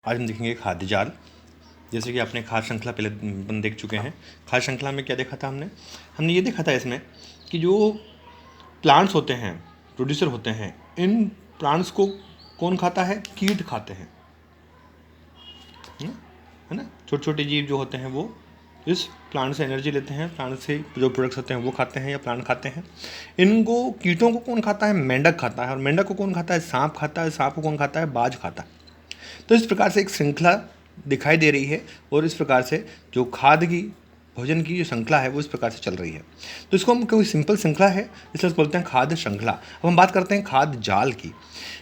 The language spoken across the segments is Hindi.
आज हम देखेंगे खाद्य जाल। जैसे कि आपने खाद्य श्रृंखला पहले अपन देख चुके हैं। खाद्य श्रृंखला में क्या देखा था हमने ये देखा था इसमें कि जो प्लांट्स होते हैं, प्रोड्यूसर होते हैं, इन प्लांट्स को कौन खाता है? कीट खाते हैं, है ना। छोटे छोटे जीव जो होते हैं वो इस प्लांट से एनर्जी लेते हैं, प्लांट से जो प्रोडक्ट्स होते हैं वो खाते हैं या प्लांट खाते हैं। इनको कीटों को कौन खाता है? मेंढक खाता है। और मेंढक को कौन खाता है? सांप खाता है। सांप को कौन खाता है? बाज खाता है। तो इस प्रकार से एक श्रृंखला दिखाई दे रही है और इस प्रकार से जो खाद्य की भोजन की जो श्रृंखला है वो इस प्रकार से चल रही है। तो इसको हम कोई सिंपल श्रृंखला है इसलिए बोलते हैं खाद्य श्रृंखला। अब हम बात करते हैं खाद्य जाल की।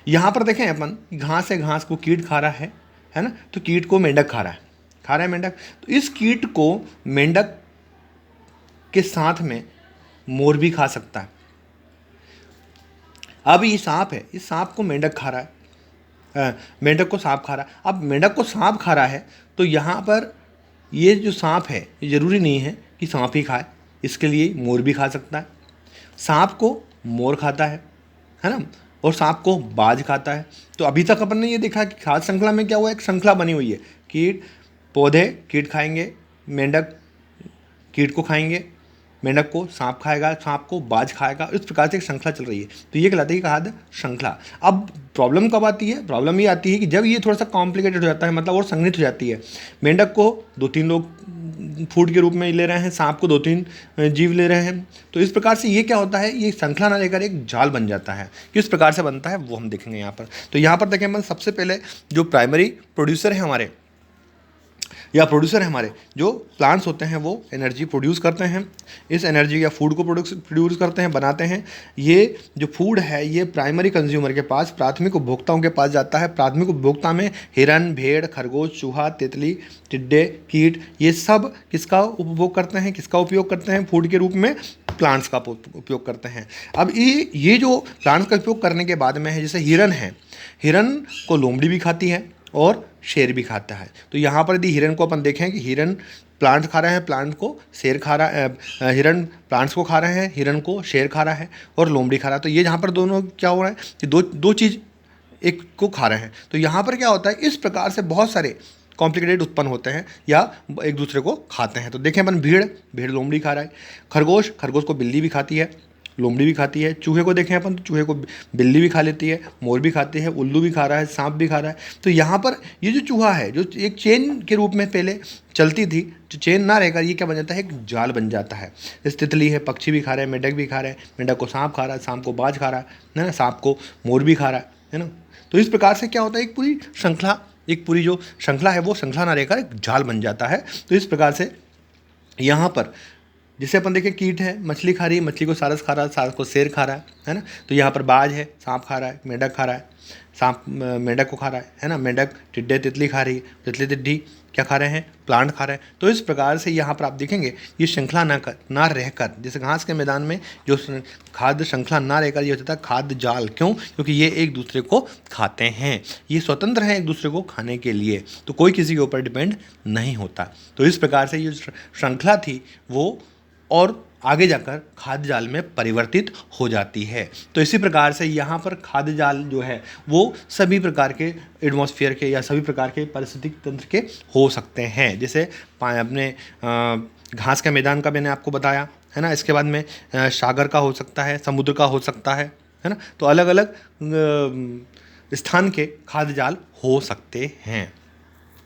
यहाँ पर देखें अपन, घास है, घास को कीट खा रहा है ना। तो कीट को मेंढक खा रहा है मेंढक। तो इस कीट को मेंढक के साथ में मोर भी खा सकता है। अब ये सांप है, इस सांप को मेंढक खा रहा है, मेंढक को सांप खा रहा है। अब मेंढक को सांप खा रहा है तो यहाँ पर ये जो सांप है ये ज़रूरी नहीं है कि सांप ही खाए, इसके लिए मोर भी खा सकता है। सांप को मोर खाता है ना, और सांप को बाज खाता है। तो अभी तक अपन ने ये देखा कि खाद्य श्रृंखला में क्या हुआ, एक श्रृंखला बनी हुई है। कीट, पौधे कीट खाएंगे, मेंढक कीट को खाएंगे, मेंढक को सांप खाएगा, सांप को बाज खाएगा। इस प्रकार से एक श्रृंखला चल रही है। तो ये कहलाती है खाद्य श्रृंखला। अब प्रॉब्लम कब आती है? प्रॉब्लम ये आती है कि जब ये थोड़ा सा कॉम्प्लिकेटेड हो जाता है, मतलब और संगठित हो जाती है। मेंढक को 2-3 लोग फूड के रूप में ले रहे हैं, सांप को 2-3 जीव ले रहे हैं। तो इस प्रकार से ये क्या होता है, ये श्रृंखला ना लेकर एक जाल बन जाता है। किस प्रकार से बनता है वो हम देखेंगे यहाँ पर। तो यहाँ पर देखें हम सबसे पहले जो प्राइमरी प्रोड्यूसर है हमारे, जो प्लांट्स होते हैं वो एनर्जी प्रोड्यूस करते हैं। इस एनर्जी या फूड को प्रोड्यूस करते हैं, बनाते हैं। ये जो फूड है ये प्राइमरी कंज्यूमर के पास, प्राथमिक उपभोक्ताओं के पास जाता है। प्राथमिक उपभोक्ता में हिरन, भेड़, खरगोश, चूहा, तितली, टिड्डे, कीट, ये सब किसका उपभोग करते हैं, किसका उपयोग करते हैं? फूड के रूप में प्लांट्स का उपयोग करते हैं। अब ये जो प्लांट्स का उपयोग करने के बाद में है, जैसे हिरन है, हिरन को लोमड़ी भी खाती है और शेर भी खाता है। तो यहाँ पर यदि हिरन को अपन देखें कि हिरन प्लांट खा रहे हैं, प्लांट को शेर खा रहा है, हिरन प्लांट्स को खा रहे हैं, हिरन को शेर खा रहा है और लोमड़ी खा रहा है। तो ये जहाँ पर दोनों क्या हो रहा है कि दो चीज़ एक को खा रहे हैं। तो यहाँ पर क्या होता है, इस प्रकार से बहुत सारे कॉम्प्लिकेटेड उत्पन्न होते हैं या एक दूसरे को खाते हैं। तो देखें अपन, भेड़ लोमड़ी खा रहा है, खरगोश को बिल्ली भी खाती है, लोमड़ी भी खाती है। चूहे को देखें अपन तो चूहे को बिल्ली भी खा लेती है, मोर भी खाती है, उल्लू भी खा रहा है, सांप भी खा रहा है। तो यहाँ पर ये जो चूहा है, जो एक चेन के रूप में पहले चलती थी, जो चेन ना रहकर ये क्या बन जाता है, एक जाल बन जाता है। जैसे तितली है, पक्षी भी खा रहे हैं, मेंढक भी खा रहे हैं, मेंढक को सांप खा रहा है, सांप को बाज खा रहा है ना, सांप को मोर भी खा रहा है ना। तो इस प्रकार से क्या होता है, एक पूरी जो श्रृंखला है वो श्रृंखला ना रहकर एक जाल बन जाता है। तो इस प्रकार से यहाँ पर जैसे अपन देखें, कीट है, मछली खा रही है, मछली को सारस खा रहा है, सारस को शेर खा रहा है ना। तो यहाँ पर बाज है, सांप खा रहा है, मेंढक खा रहा है, सांप मेंढक को खा रहा है ना। मेंढक टिड्डे तितली खा रही है, तितली टिड्डी क्या खा रहे हैं, प्लांट खा रहे हैं। तो इस प्रकार से यहाँ पर आप देखेंगे ये श्रृंखला ना रहकर, जैसे घास के मैदान में जो खाद्य श्रृंखला ना रहकर ये होता है खाद्य जाल। क्यों? क्योंकि ये एक दूसरे को खाते हैं, ये स्वतंत्र हैं एक दूसरे को खाने के लिए, तो कोई किसी के ऊपर डिपेंड नहीं होता। तो इस प्रकार से ये श्रृंखला थी वो और आगे जाकर खाद्य जाल में परिवर्तित हो जाती है। तो इसी प्रकार से यहाँ पर खाद्य जाल जो है वो सभी प्रकार के एटमॉस्फेयर के या सभी प्रकार के पारिस्थितिक तंत्र के हो सकते हैं। जैसे अपने घास के मैदान का मैंने आपको बताया है ना। इसके बाद में सागर का हो सकता है, समुद्र का हो सकता है ना। तो अलग अलग स्थान के खाद्य जाल हो सकते हैं।